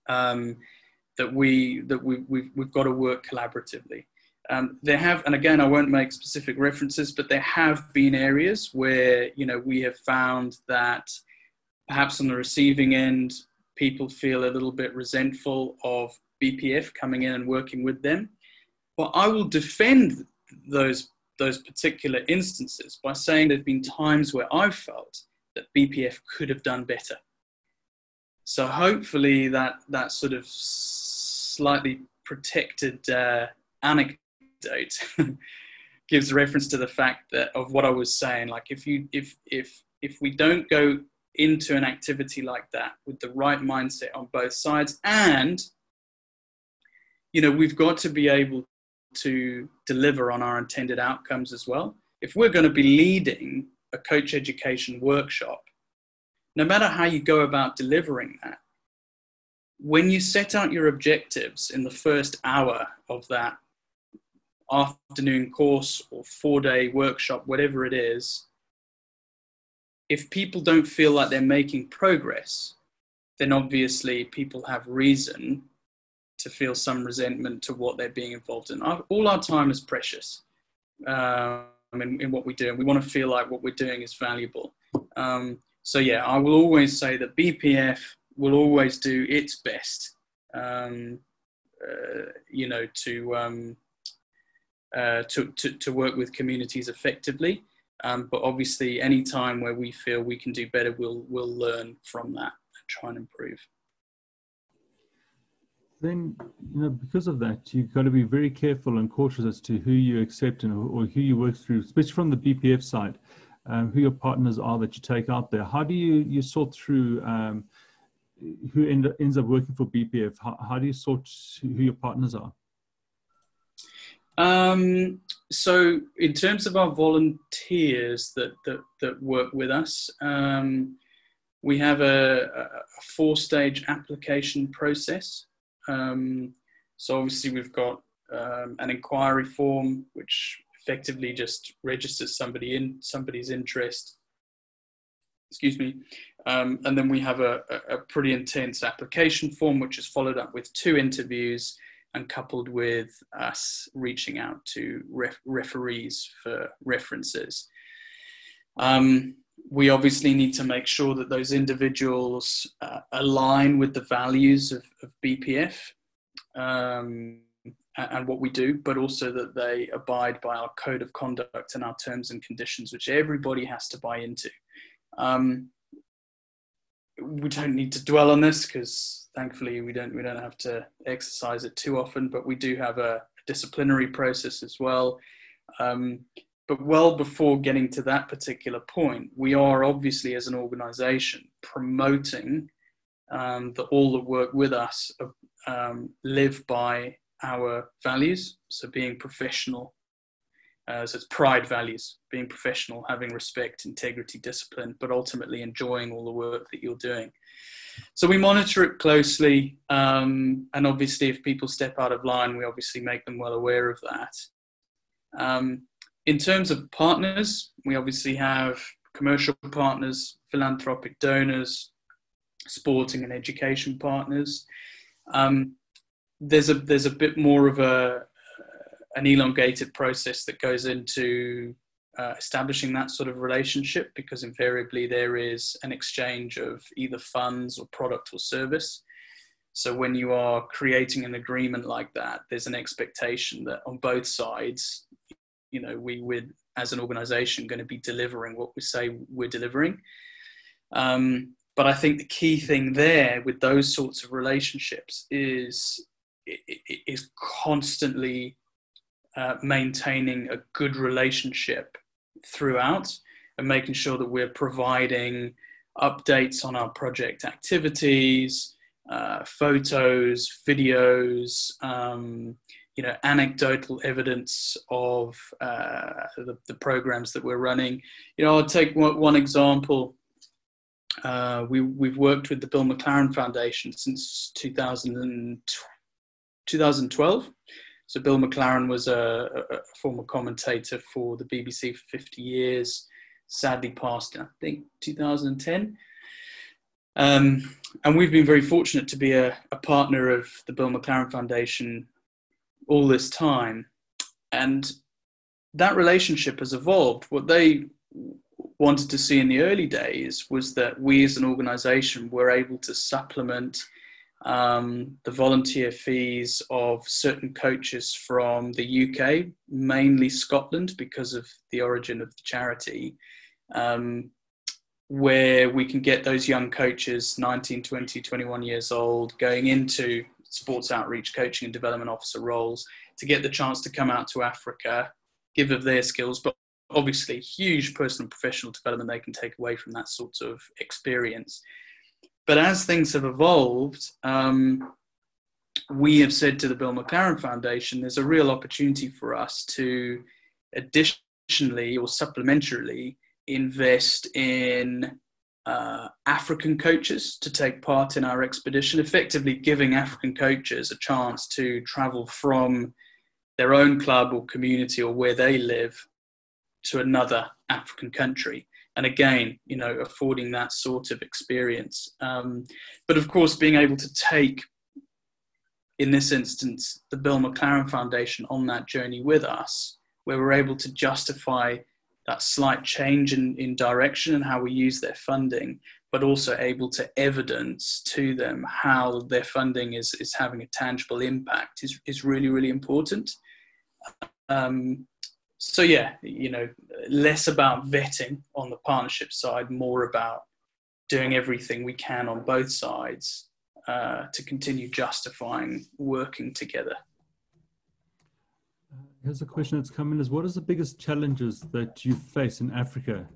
that we've got to work collaboratively. There have, and again, I won't make specific references, but there have been areas where, you know, we have found that perhaps on the receiving end, people feel a little bit resentful of BPF coming in and working with them. But I will defend those particular instances by saying there have been times where I've felt that BPF could have done better. So hopefully that sort of slightly protected anecdote gives reference to the fact that of what I was saying. Like if we don't go into an activity like that with the right mindset on both sides, and you know, we've got to be able to deliver on our intended outcomes as well. If we're going to be leading a coach education workshop, no matter how you go about delivering that, when you set out your objectives in the first hour of that afternoon course or 4-day workshop, whatever it is, if people don't feel like they're making progress, then obviously people have reason to feel some resentment to what they're being involved in. All our time is precious in what we do, and we want to feel like what we're doing is valuable. So yeah, I will always say that BPF will always do its best, to work with communities effectively. But obviously, any time where we feel we can do better, we'll learn from that and try and improve. Then, because of that, you've got to be very careful and cautious as to who you accept or who you work through, especially from the BPF side, who your partners are that you take out there. How do you sort through who ends up working for BPF? How do you sort who your partners are? So in terms of our volunteers that work with us, we have a 4-stage application process. So obviously we've got an inquiry form, which effectively just registers somebody's interest. Excuse me. And then we have a pretty intense application form, which is followed up with 2 interviews and coupled with us reaching out to referees for references. We obviously need to make sure that those individuals align with the values of BPF and what we do, but also that they abide by our code of conduct and our terms and conditions, which everybody has to buy into. We don't need to dwell on this because thankfully we don't have to exercise it too often, but we do have a disciplinary process as well. But well before getting to that particular point, we are obviously as an organisation promoting that all that work with us live by our values. So being professional, so it's pride values, being professional, having respect, integrity, discipline, but ultimately enjoying all the work that you're doing. So we monitor it closely. And obviously if people step out of line, we obviously make them well aware of that. In terms of partners, we obviously have commercial partners, philanthropic donors, sporting and education partners. There's a bit more of an elongated process that goes into establishing that sort of relationship, because invariably there is an exchange of either funds or product or service. So when you are creating an agreement like that, there's an expectation that on both sides, we would, as an organization, going to be delivering what we say we're delivering. But I think the key thing there with those sorts of relationships is constantly maintaining a good relationship throughout and making sure that we're providing updates on our project activities, photos, videos, anecdotal evidence of the programs that we're running. I'll take one example. We've worked with the Bill McLaren Foundation since 2012. So Bill McLaren was a former commentator for the BBC for 50 years, sadly passed in, I think, 2010. And we've been very fortunate to be a partner of the Bill McLaren Foundation all this time. And that relationship has evolved. What they wanted to see in the early days was that we as an organisation were able to supplement the volunteer fees of certain coaches from the UK, mainly Scotland because of the origin of the charity, where we can get those young coaches, 19, 20, 21 years old, going into sports outreach, coaching and development officer roles, to get the chance to come out to Africa, give of their skills, but obviously huge personal and professional development they can take away from that sort of experience. But as things have evolved, we have said to the Bill McLaren Foundation, there's a real opportunity for us to additionally or supplementarily invest in African coaches to take part in our expedition, effectively giving African coaches a chance to travel from their own club or community or where they live to another African country. And again, affording that sort of experience. But of course, being able to take, in this instance, the Bill McLaren Foundation on that journey with us, where we're able to justify that slight change in direction and how we use their funding, but also able to evidence to them how their funding is having a tangible impact is really, really important. So yeah, less about vetting on the partnership side, more about doing everything we can on both sides to continue justifying working together. Here's a question that's come in: is what is the biggest challenges that you face in Africa,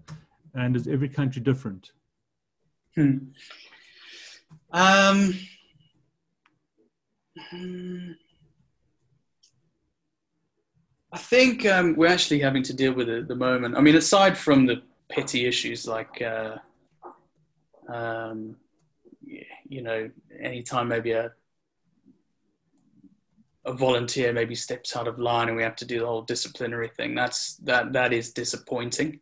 and is every country different? I think we're actually having to deal with it at the moment. I mean, aside from the petty issues like, anytime maybe a volunteer maybe steps out of line and we have to do the whole disciplinary thing, that is disappointing.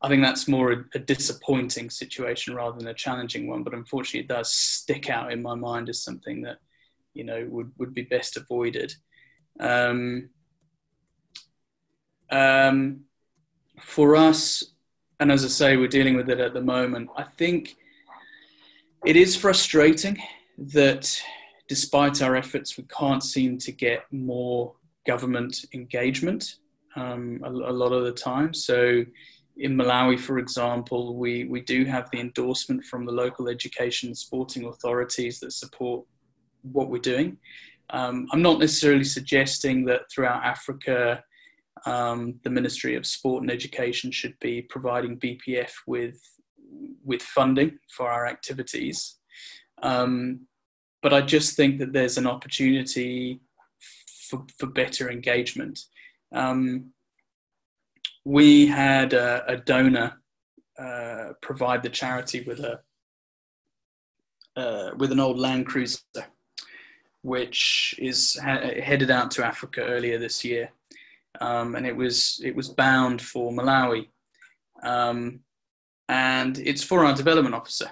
I think that's more a disappointing situation rather than a challenging one, but unfortunately it does stick out in my mind as something that, would be best avoided. For us, and as I say, we're dealing with it at the moment, I think it is frustrating that despite our efforts, we can't seem to get more government engagement a lot of the time. So in Malawi, for example, we do have the endorsement from the local education and sporting authorities that support what we're doing. I'm not necessarily suggesting that throughout Africa, the Ministry of Sport and Education should be providing BPF with funding for our activities. But I just think that there's an opportunity for better engagement. We had a donor provide the charity with an old Land Cruiser, which is headed out to Africa earlier this year, and it was bound for Malawi, and it's for our development officer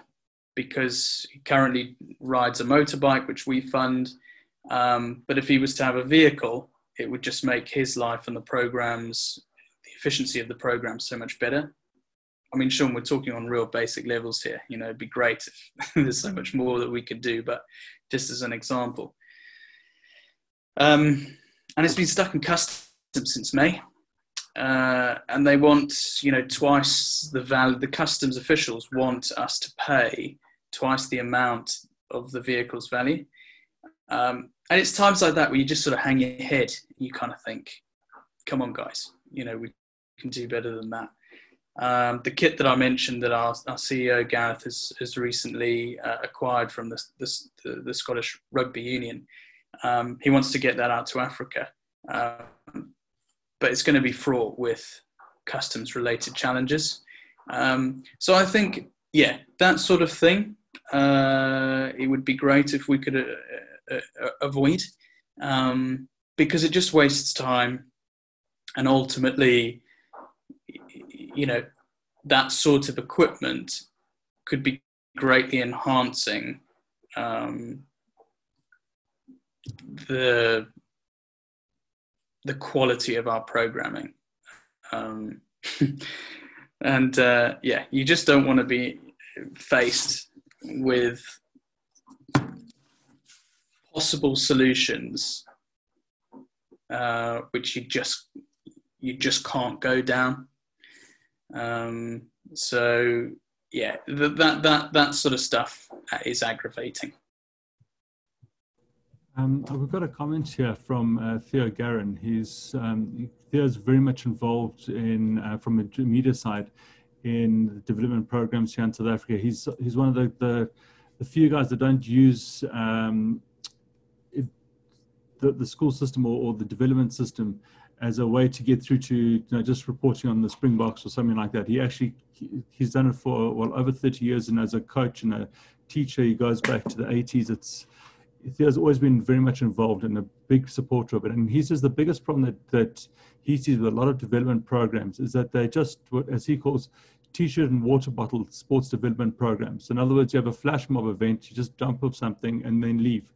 because he currently rides a motorbike, which we fund. But if he was to have a vehicle, it would just make his life and the efficiency of the program so much better. I mean, Sean, we're talking on real basic levels here. It'd be great if there's so much more that we could do, but just as an example. And it's been stuck in customs since May. And they want, twice the value. The customs officials want us to pay twice the amount of the vehicle's value. And it's times like that where you just sort of hang your head. You kind of think, come on, guys, we can do better than that. The kit that I mentioned that our CEO, Gareth, has recently acquired from the Scottish Rugby Union, he wants to get that out to Africa. But it's going to be fraught with customs-related challenges. So I think, that sort of thing, it would be great if we could avoid, because it just wastes time. And ultimately, that sort of equipment could be greatly enhancing the quality of our programming. And you just don't want to be faced with possible solutions which you just can't go down. So yeah, that sort of stuff is aggravating. We've got a comment here from Theo Garin. Theo's very much involved in, from a media side, in development programs here in South Africa. He's one of the few guys that don't use the school system or the development system as a way to get through to just reporting on the Springboks or something like that. He's done it for over 30 years, and as a coach and a teacher, he goes back to the 80s. Theo's always been very much involved and a big supporter of it. And he says the biggest problem that he sees with a lot of development programs is that they just, as he calls, t-shirt and water bottle sports development programs. In other words, you have a flash mob event, you just dump off something and then leave.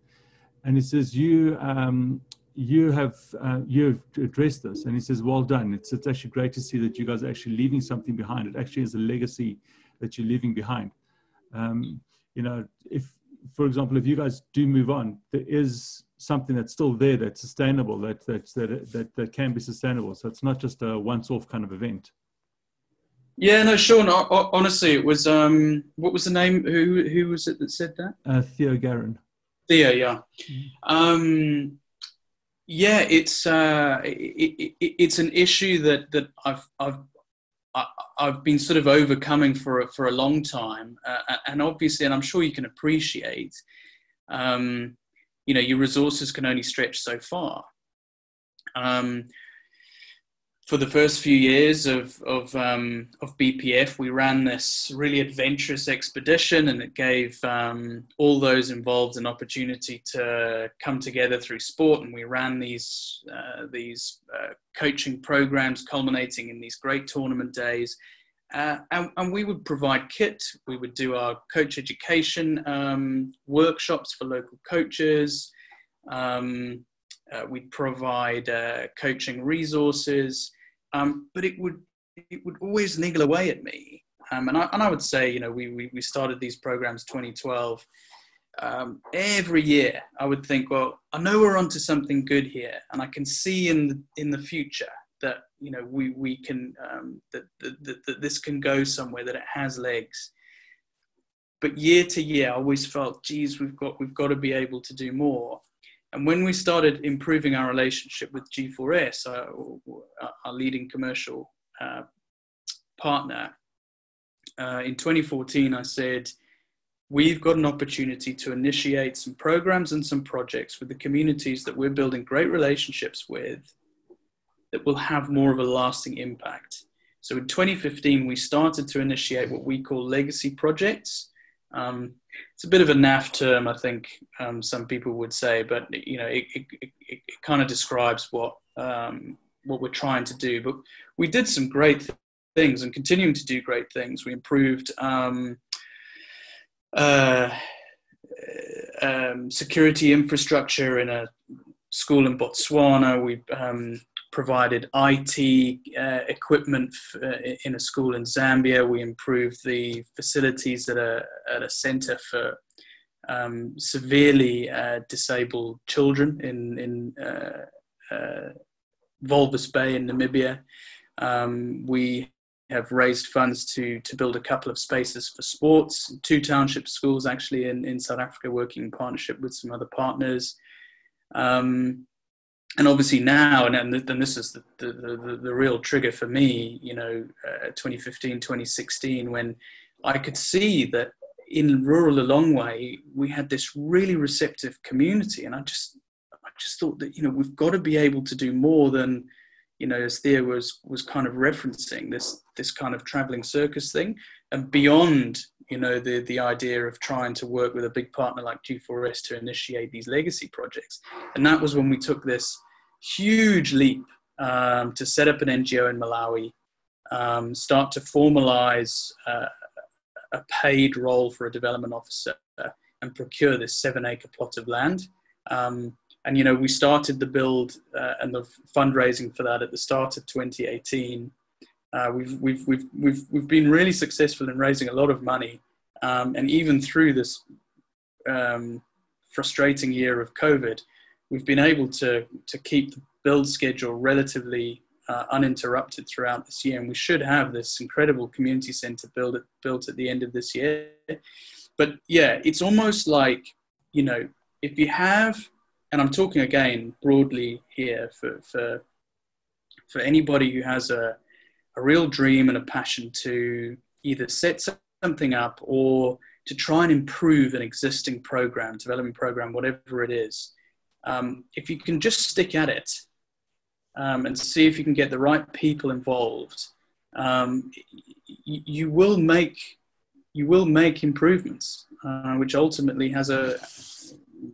And he says, you've addressed this. And he says, well done. It's actually great to see that you guys are actually leaving something behind. It actually is a legacy that you're leaving behind. You know, if, for example, if you guys do move on, there is something that's still there that's sustainable, that can be sustainable. So it's not just a once-off kind of event. Yeah, no, Sean. Honestly, it was what was the name? Who was it that said that? Theo Garin. Theo, yeah. Yeah, it's an issue that I've been sort of overcoming for a long time, and obviously, and I'm sure you can appreciate, you know, your resources can only stretch so far. For the first few years of BPF, we ran this really adventurous expedition, and it gave all those involved an opportunity to come together through sport. And we ran these coaching programs, culminating in these great tournament days. And we would provide kit. We would do our coach education workshops for local coaches. We'd provide coaching resources. But it would always niggle away at me, and I would say, you know, we started these programs 2012. Every year, I would think, well, I know we're onto something good here, and I can see in the future that, you know, we can that this can go somewhere, that it has legs. But year to year, I always felt, geez, we've got to be able to do more. And when we started improving our relationship with G4S, our leading commercial partner, in 2014, I said, we've got an opportunity to initiate some programs and some projects with the communities that we're building great relationships with that will have more of a lasting impact. So in 2015, we started to initiate what we call legacy projects. It's a bit of a naff term, I think some people would say, but you know, it kind of describes what we're trying to do. But we did some great things and continuing to do great things. We improved security infrastructure in a school in Botswana. We provided IT equipment in a school in Zambia. We improved the facilities at a center for severely disabled children in Walvis Bay in Namibia. We have raised funds to build a couple of spaces for sports, 2 township schools actually in South Africa, working in partnership with some other partners. And obviously now, and this is the real trigger for me, you know, 2015, 2016, when I could see that in rural Lilongwe, we had this really receptive community. And I just thought that, you know, we've got to be able to do more than, you know, as Thea was kind of referencing, this kind of traveling circus thing, and beyond, you know, the idea of trying to work with a big partner like G4S to initiate these legacy projects. And that was when we took this huge leap to set up an NGO in Malawi, start to formalize a paid role for a development officer, and procure this 7-acre plot of land. And, you know, we started the build and the fundraising for that at the start of 2018. We've been really successful in raising a lot of money, and even through this frustrating year of COVID, we've been able to keep the build schedule relatively uninterrupted throughout this year, and we should have this incredible community centre built at the end of this year. But yeah, it's almost like, you know, if you have, and I'm talking again broadly here for anybody who has a real dream and a passion to either set something up or to try and improve an existing program, development program, whatever it is, if you can just stick at it and see if you can get the right people involved, you will make improvements, which ultimately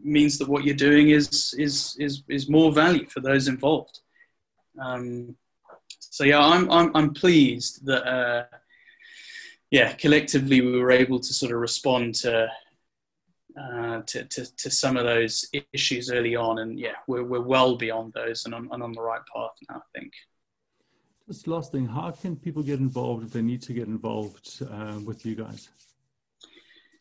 means that what you're doing is more value for those involved. So yeah, I'm pleased that collectively we were able to sort of respond to some of those issues early on, and yeah, we're well beyond those and on the right path now, I think. This last thing, how can people get involved if they need to get involved with you guys?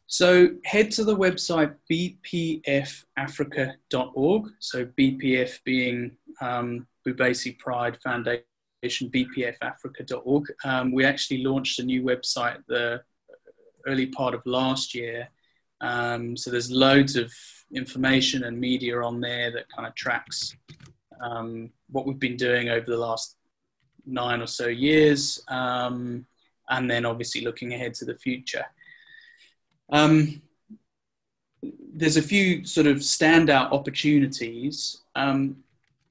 So head to the website bpfafrica.org. So BPF being Bhubesi Pride Foundation, bpfafrica.org. We actually launched a new website the early part of last year. So there's loads of information and media on there that kind of tracks what we've been doing over the last 9 or so years, and then obviously looking ahead to the future. There's a few sort of standout opportunities. In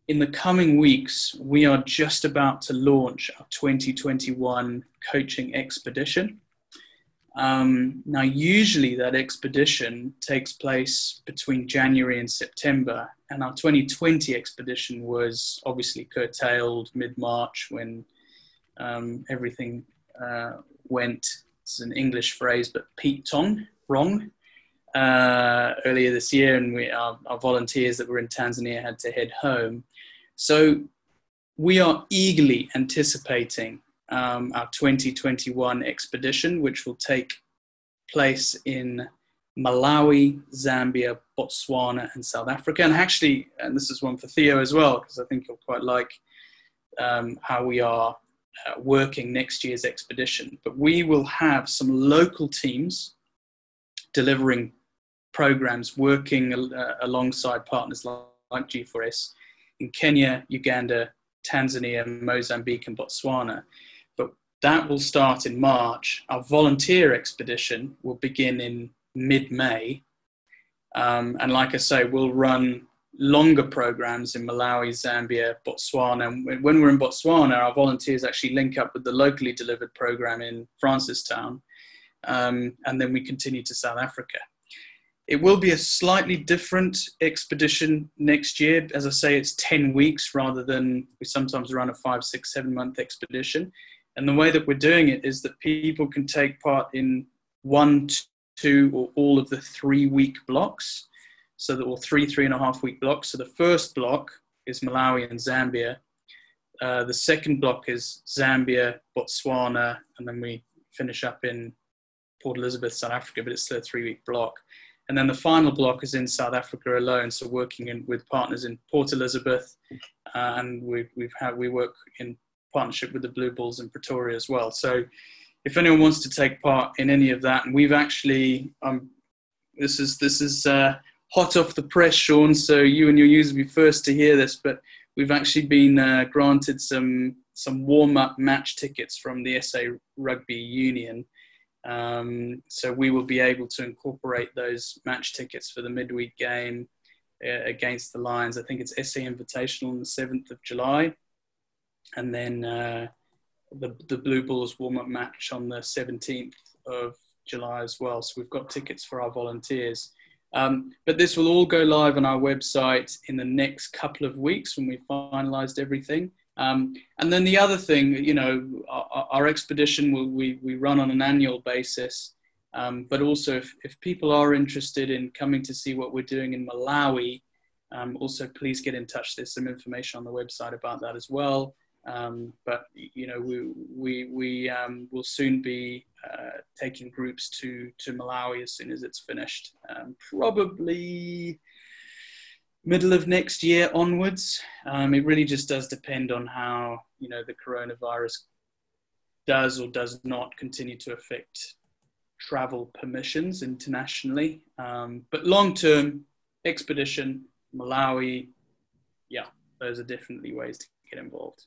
the coming weeks, we are just about to launch our 2021 coaching expedition. Now, usually that expedition takes place between January and September, and our 2020 expedition was obviously curtailed mid-March when everything went, it's an English phrase, but peaked-on wrong earlier this year, and our volunteers that were in Tanzania had to head home. So we are eagerly anticipating our 2021 expedition, which will take place in Malawi, Zambia, Botswana, and South Africa. And actually, and this is one for Theo as well, because I think you'll quite like how we are working next year's expedition. But we will have some local teams delivering programs, working alongside partners like G4S in Kenya, Uganda, Tanzania, Mozambique, and Botswana. But that will start in March. Our volunteer expedition will begin in mid-May. And like I say, we'll run longer programs in Malawi, Zambia, Botswana. And when we're in Botswana, our volunteers actually link up with the locally delivered program in Francistown. And then we continue to South Africa. It will be a slightly different expedition next year. As I say, it's 10 weeks rather than we sometimes run a 5, 6, 7 month expedition. And the way that we're doing it is that people can take part in 1, 2, or all of the 3-week blocks. So that, or 3.5 week blocks. So the first block is Malawi and Zambia. The second block is Zambia, Botswana, and then we finish up in Port Elizabeth, South Africa, but it's still a 3-week block. And then the final block is in South Africa alone, so working with partners in Port Elizabeth, and we work in partnership with the Blue Bulls in Pretoria as well. So if anyone wants to take part in any of that, and we've actually, this is hot off the press, Sean, so you and your users will be first to hear this, but we've actually been granted some warm-up match tickets from the SA Rugby Union. So we will be able to incorporate those match tickets for the midweek game against the Lions. I think it's SA Invitational on the 7th of July. And then the Blue Bulls warm-up match on the 17th of July as well. So we've got tickets for our volunteers. But this will all go live on our website in the next couple of weeks when we've finalised everything. And then the other thing, you know, our expedition we run on an annual basis, but also if people are interested in coming to see what we're doing in Malawi, also please get in touch. There's some information on the website about that as well. But you know, we will soon be taking groups to Malawi as soon as it's finished, probably middle of next year onwards. It really just does depend on how, you know, the coronavirus does or does not continue to affect travel permissions internationally. But long-term expedition, Malawi, yeah, those are definitely ways to get involved.